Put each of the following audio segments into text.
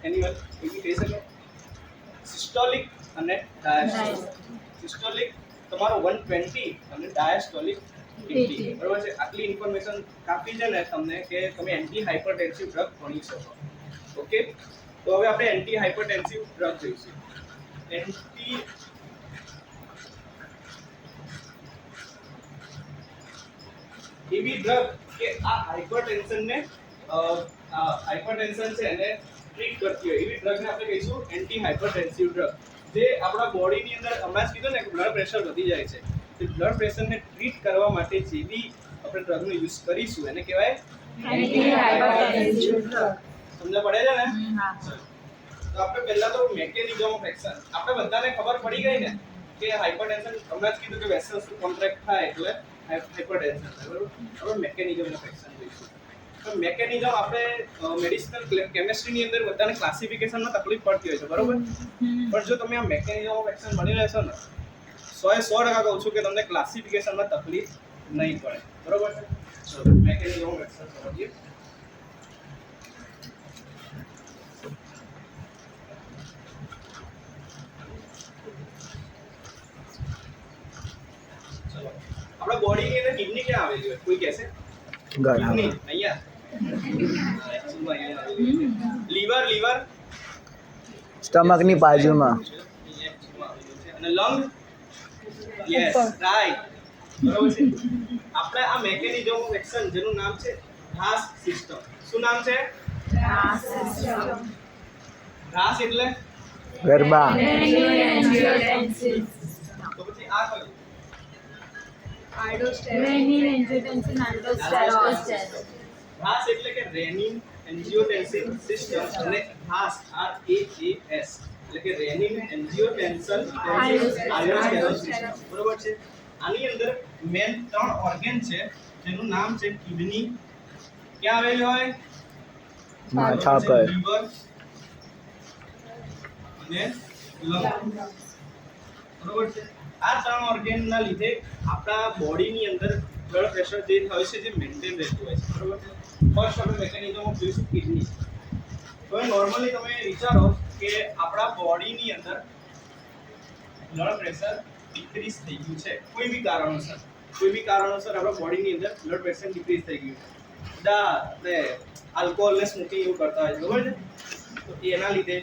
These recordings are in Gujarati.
એનિમલ એવી કહી શકે. સિસ્ટોલિક અને ડાયાસ્ટોલિક. સિસ્ટોલિક તમારો 120 અને ડાયાસ્ટોલિક 80. બરોબર છે. આટલી ઇન્ફોર્મેશન કાફી છે ને તમને કે તમે એન્ટી હાઇપરટેન્સિવ ડ્રગ ભણી શકો. ઓકે, તો હવે આપણે એન્ટી હાઇપરટેન્સિવ ડ્રગ જોઈશું. એન્ટી એવી ડ્રગ કે આ હાઇપરટેન્શન છે એને ટ્રીટ કરતી હોય એવી ડ્રગને આપણે કહીશું એન્ટી હાઇપરટેન્સિવ ડ્રગ. જે આપણા બોડીની અંદર હમણાં જ કીધું ને કે બ્લડ પ્રેશર વધી જાય છે, તો બ્લડ પ્રેશરને ટ્રીટ કરવા માટે જે બી આપણે ડ્રગનો યુઝ કરીશું એને કહેવાય એન્ટી હાઇપરટેન્સિવ ડ્રગ. સમજ પડે છે ને? તો આપણે પહેલા તો મેકેનિઝમ ઓફ એક્શન આપણે બધાને ખબર પડી ગઈ ને કે હાઇપરટેન્શન હમણાં જ કીધું કે વેસલ્સ કોન્ટ્રાક્ટ થાય એટલે હાઇપરટેન્શન થાય. બરોબર, હવે મેકેનિઝમ ઓફ એક્શન જોઈશું. તો મેકેનિઝમ આપણે મેડિસિનલ કેમિસ્ટ્રીની અંદર બધાને ક્લાસિફિકેશનમાં તકલીફ પડતી હોય છે. બરોબર, પણ જો તમે આ મેકેનિઝમ ઓફ એક્શન ભણી લેશો ને 100% કહું છું કે તમને ક્લાસિફિકેશનમાં તકલીફ નહીં પડે. બરોબર છે. ચલો મેકેનિઝમ ઓફ એક્શન સમજીએ. ચલો આપણા બોડીની અંદર કિડની ક્યાં આવેલી હોય કોઈ કહેશે? કિડની અહીંયા. લીવર સ્ટમકની બાજુમાં. અને લંગ. Yes, right. બરોબર છે. આપણે આ મેકેનિઝમ ઓફ એક્શન જેનું નામ છે RAS સિસ્ટમ. શું નામ છે? RAS એટલે ગરબા. તો પછી આ કયું? રેનિન એન્જિયોટેન્સિન આલ્ડોસ્ટેરોન. RAS એટલે કે રેનિન એન્જિયોટેન્સિન સિસ્ટમ અને RAS એટલે કે રેનિન એન્જિયોટેન્સિન આલ્ડોસ્ટેરોન સિસ્ટમ. બરોબર છે. આની અંદર મેન 3 ઓર્ગન છે જેનું નામ છે કિડની. ક્યાં આવેલી હોય? માથા પર. લીવર અને લંગ. બરોબર છે. આ 3 ઓર્ગનના લીધે આપણા બોડીની અંદર બ્લડ પ્રેશર જે હોય છે જે મેન્ટેન રહેતું હોય છે. બરોબર છે. ફર્સ્ટ આપણે મેકેનિઝમ ઓફ જોઈશું કિડની. તો નોર્મલી તમે વિચારો કે આપણા બોડીની અંદર બ્લડ પ્રેશર ડિક્રીઝ થઈ ગયું છે કોઈ બી કારણોસર આપણા બોડીની અંદર બ્લડ પ્રેશર ડિક્રીઝ થઈ ગયું છે. આપણે આલ્કોહોલ ને સ્મોકિંગ એવું કરતા હોય છે. બરોબર છે. તો એના લીધે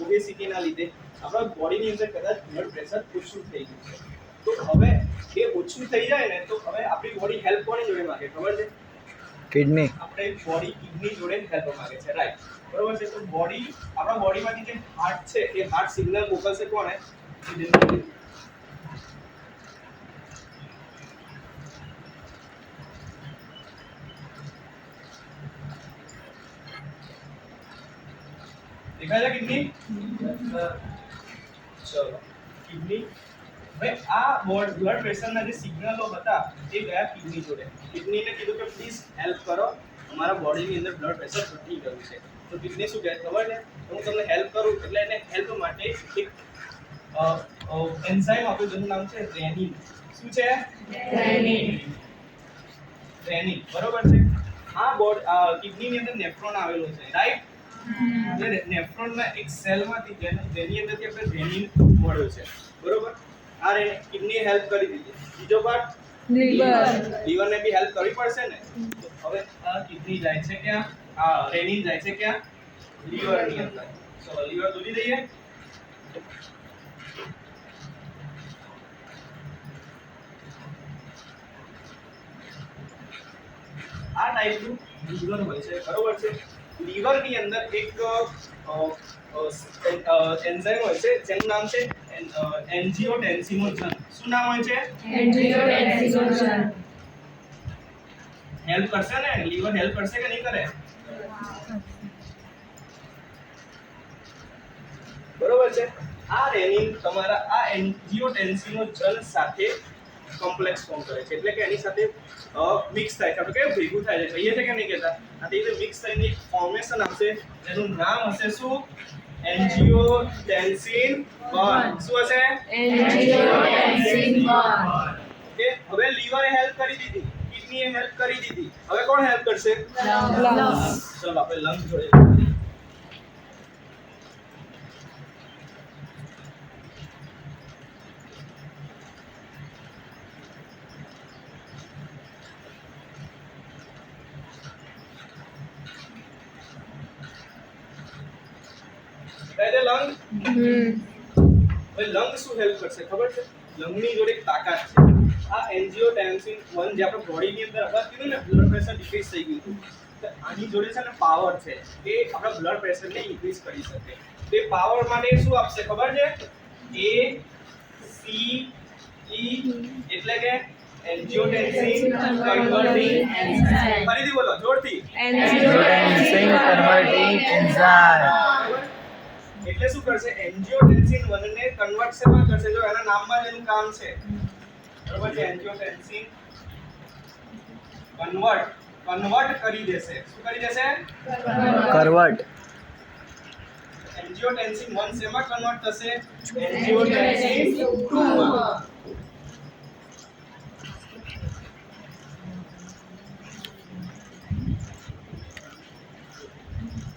ઓબેસિટીના લીધે આપણા બોડીની અંદર કદાચ બ્લડ પ્રેશર ઓછું થઈ ગયું છે. તો હવે એ ઓછું થઈ જાય ને તો હવે આપણી બોડી હેલ્પ કોની જોડે માંગે ખબર છે? કિડની. આપણે બોડી કિડની જોડે હેલ્પ માંગે છે. રાઈટ. બરોબર છે. તો બોડી આપણા બોડીમાંથી જે હાર્ટ છે એ હાર્ટ સિગ્નલ મોકલશે કોને? કિડની. દેખાય છે કિડની? ચલો કિડની. હવે આ બ્લડ પ્રેશરના જે સિગ્નલો હતા એ ગયા કિડની જોડે. કિડનીને કીધું કે પ્લીઝ હેલ્પ કરો, અમારા બોડીની અંદર બ્લડ પ્રેશર ઘટી ગયું છે. તો કિડની શું કહે ખબર છે? હું તમને હેલ્પ કરું એટલે એને હેલ્પ માટે એક એન્ઝાઇમ આપ્યું જેનું નામ છે રેનિન. શું છે? રેનિન. બરોબર છે. આ કિડનીની અંદર નેફ્રોન આવેલો છે. રાઈટ. નેફ્રોનના એક સેલમાંથી જેની અંદરથી આપણે રેનિન મળ્યો છે. બરોબર. આ કિડની હેલ્પ કરી દીધી. બીજો પાર્ટ લીવરને બી હેલ્પ કરવી પડશે ને. તો હવે આ કિડની જાય છે ક્યાં? આ રેનિન જાય છે ક્યાં? લીવરની અંદર. ચલો લીવર દૂરી દઈએ. આ ટાઈપનું લીવર હોય છે. બરોબર છે. લીવરની અંદર એક એન્ઝાઇમ હોય છે જેનું નામ છે એન્જીયોટેન્સિનોજન. શું નામ હોય છે? એન્જીયોટેન્સિનોજન. હેલ્પ કરશે ને? લીવર હેલ્પ કરશે કે નહીં કરે? બરોબર છે. આ રેનિન તમારા આ એન્જીયોટેન્સિનોજન સાથે કોમ્પ્લેક્સ ફોર્મ કરે છે. એટલે કે એની સાથે મિક્સ થાય છે. આપણે કેમ ભેગું થાય છે કહીએ છે કે નહીં કહેતા? આ રીતે મિક્સ થઈને એક ફોર્મેશન આવશે જેનું નામ હશે શું? એન્જીયોટેન્સિન 1. શું હશે? એન્જીયોટેન્સિન 1. ઓકે. હવે લીવરે હેલ્પ કરી દીધી, કિડનીએ હેલ્પ કરી દીધી. હવે કોણ હેલ્પ કરશે? લંગ્સ. ચલો આપણે લંગ જોડે. પહેલે લંગ હવે લંગ શું હેલ્પ કરશે ખબર છે? લંગની જોડે એક તાકાત છે. આ એન્જિયોટેન્સિન 1 જે આપણે બોડીની અંદર અગર કીધું ને બ્લડ પ્રેશર ડિક્રીઝ થઈ ગયું હતું, તો આની જોડે છે ને પાવર છે એ આપણા બ્લડ પ્રેશરને ઇન્ક્રીઝ કરી શકે. તે પાવર માટે શું આપશે ખબર છે? A C E એટલે કે એન્જિયોટેન્સિન કન્વર્ટિંગ એન્ઝાઇમ. ફરીથી બોલો જોરથી. Angiotensin converting enzyme. એટલે શું કરશે? એન્જિયોટેન્સિન 1 ને કન્વર્ટ શેમાં કરશે? જો એના નામમાં જ એનું કામ છે. બરોબર છે? એન્જિયોટેન્સિન કન્વર્ટ કરી દેશે. શું કરી દેશે? કરવટ. એન્જિયોટેન્સિન 1 શેમાં કન્વર્ટ થશે? એન્જિયોટેન્સિન 2 માં.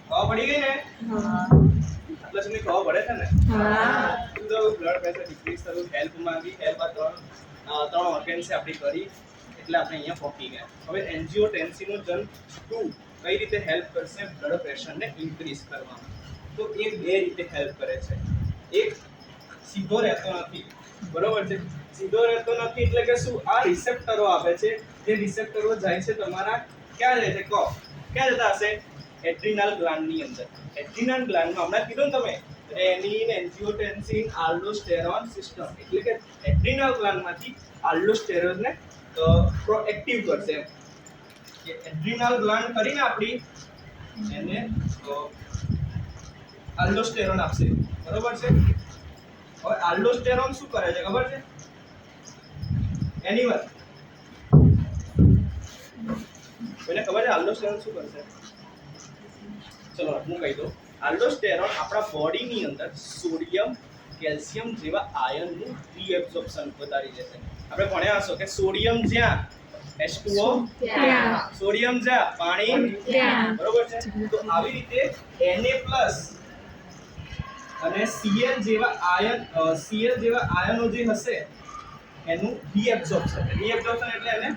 ખબર પડી ગઈ ને? આટલા સુધી ખબર પડે છે ને? તો બ્લડ પ્રેશર ડિક્રીઝ થયું, હેલ્પ માંગી, હેલ્પ આ ત્રણ ઓર્ગન છે આપણી કરી, એટલે આપણે અહીંયા પહોંચી ગયા. હવે એન્જિયોટેન્સિનનો જન 2 કઈ રીતે હેલ્પ કરશે બ્લડ પ્રેશરને ઇન્ક્રીઝ કરવામાં? તો એ બે રીતે હેલ્પ કરે છે. એક સીધો રહેતો નથી, બરોબર છે? સીધો રહેતો નથી એટલે કે શું? આ રિસેપ્ટરો આપે છે. જે રિસેપ્ટરો જાય છે તમારા ક્યાં જાય છે? કહો ક્યાં જતા હશે? એડ્રિનલ ગ્લાન્ડની અંદર. એડ્રિનલ ગ્લાન્ડમાં હમણાં કીધું ને તમે રેનિન, એન્જિયોટેન્સિન, આલ્ડોસ્ટેરોન સિસ્ટમ, એટલે કે એડ્રિનલ ગ્લાન્ડમાંથી આલ્ડોસ્ટેરોનને પ્રોએક્ટિવ કરશે. કે એડ્રિનલ ગ્લાન્ડ કરીને આપણી એને આલ્ડોસ્ટેરોન આપશે, બરોબર છે? હવે આલ્ડોસ્ટેરોન શું કરે છે ખબર છે? એનીવન કોઈને ખબર છે આલ્ડોસ્ટેરોન શું કરશે? ચલો હું કહી દઉં. આલ્ડોસ્ટેરોન આપણા બોડીની અંદર સોડિયમ, કેલ્શિયમ જેવા આયનનું રીએબ્સોર્પ્શન વધારી દેશે. આપણે ભણ્યા હશો કે સોડિયમ જ્યાં H2O, સોડિયમ જ્યાં પાણી, બરોબર છે? તો આવી રીતે Na+ અને Cl જેવા આયનો જે હશે એનું રીએબ્સોર્પ્શન એટલે એને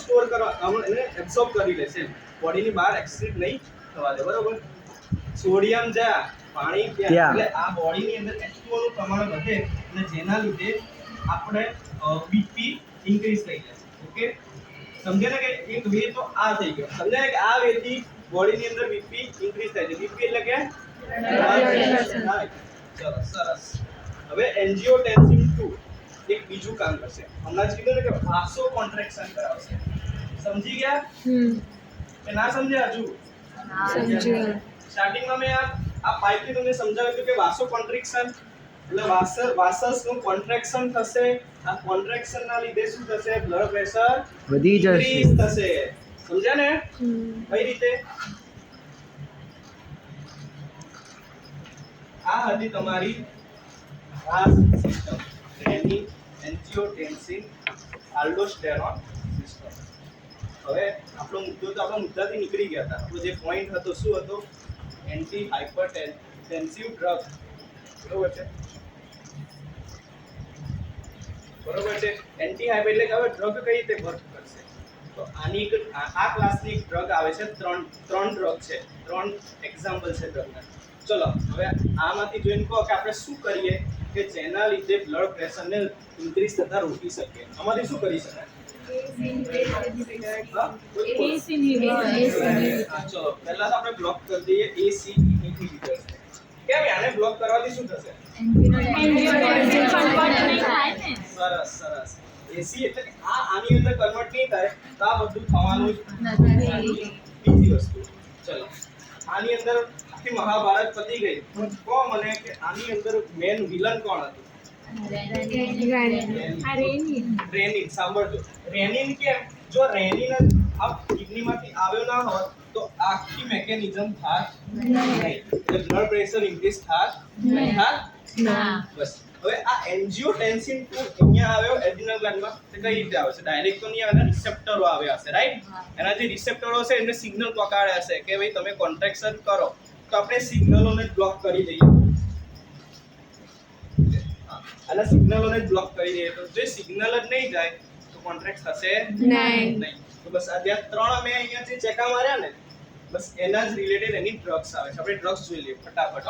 સ્ટોર કરવા, એને એબ્સોર્બ કરી લેશે, બોડીની બહાર એક્સક્રીટ નહીં થવા દે, બરોબર? સોડિયમ જ્યાં પાણી ત્યાં, એટલે આ બોડીની અંદર H2O નું પ્રમાણ વધે અને જેના લીધે આપણે બીપી ઇન્ક્રીઝ થઈ જાય. ઓકે, સમજે ને કે એક વે તો આ થઈ ગયો. સમજે ને કે આ વે થી બોડીની અંદર બીપી ઇન્ક્રીઝ થાય છે. બીપી એટલે કે ચલો સરસ. હવે એન્જિયોટેન્સિન 2 એક બીજું કામ કરશે. હમણાં જ કીધું ને કે વાસો કોન્ટ્રેક્શન કરાવશે. સમજી ગયા કે ના સમજ્યા? હજુ સ્ટાર્ટિંગમાં મેં આ પાઇપથી તમને સમજાવ્યું હતું કે વાસો કોન્ટ્રેક્શન એટલે વાસસનું કોન્ટ્રેક્શન થશે. આ કોન્ટ્રેક્શનના લીધે શું થશે? બ્લડ પ્રેશર વધી જશે. ઇન્ક્રીઝ થશે. સમજ્યા ને? કઈ રીતે? આ હતી તમારી આ સિસ્ટમ, રેનિન, એન્જિયોટેન્સિન, આલ્ડોસ્ટેરોન સિસ્ટમ. હવે આપણો મુદ્દાથી નીકળી ગયા હતા. આપણો જે પોઈન્ટ હતો શું હતો? એન્ટી હાઇપરટેન્સિવ ડ્રગ, બરોબર છે? એન્ટી હાઇપર એટલે કે હવે ડ્રગ કઈ રીતે વર્ક કરશે? તો આની આ ક્લાસની એક ડ્રગ આવે છે. ત્રણ ડ્રગ છે, 3 એક્ઝામ્પલ છે ડ્રગના. ચલો હવે આમાંથી જોઈને કહો કે આપણે શું કરીએ કે જેના લીધે બ્લડ પ્રેશરને ઇન્ક્રીઝ થતા રોકી શકીએ? આમાંથી શું કરી શકાય? ચલો પહેલા તો આપણે બ્લોક કરી દઈએ ACE ઇન્હિબિટર. કેમ? આને બ્લોક કરવાથી શું થશે? સરસ. AC એટલે કે આની અંદર કન્વર્ટ નહીં થાય તો આ બધું થવાનું જ નથી. બીજી વસ્તુ, ચલો આની અંદર આખી મહાભારત પતી ગઈ. કહો મને કે આની અંદર મેન વિલન કોણ હતું? રેનિન. સાંભળજો, રેનિન કેમ? જો રેનિન આ કિડનીમાંથી આવ્યો ના હોત તો આખી મેકેનિઝમ થાત નહીં, બ્લડ પ્રેશર ઇન્ક્રીઝ થાત નહીં. બસ. હવે આ એન્જિયોટેન્સિન 2 અહીંયા આવ્યો એડ્રિનલ ગ્લાન્ડમાં. તે કઈ રીતે આવે છે? ડાયરેક્ટ તો નહીં આવે, રિસેપ્ટરો આવ્યા હશે, રાઈટ? એના જે રિસેપ્ટરો હશે એને સિગ્નલ પકડાડે હશે કે ભાઈ તમે કોન્ટ્રેક્શન કરો, તો આપણે સિગ્નલોને બ્લોક કરી દઈએ. આના સિગ્નલોને બ્લોક કરી દઈએ તો જે સિગ્નલ જ નહીં જાય તો કોન્ટ્રેક્ટ થશે નહીં. તો બસ આ જે 3 મેં અહીંયા જે ચેકા માર્યા ને, બસ એના જ રિલેટેડ એની ડ્રગ્સ આવે છે. આપણે ડ્રગ્સ જોઈ લઈએ ફટાફટ.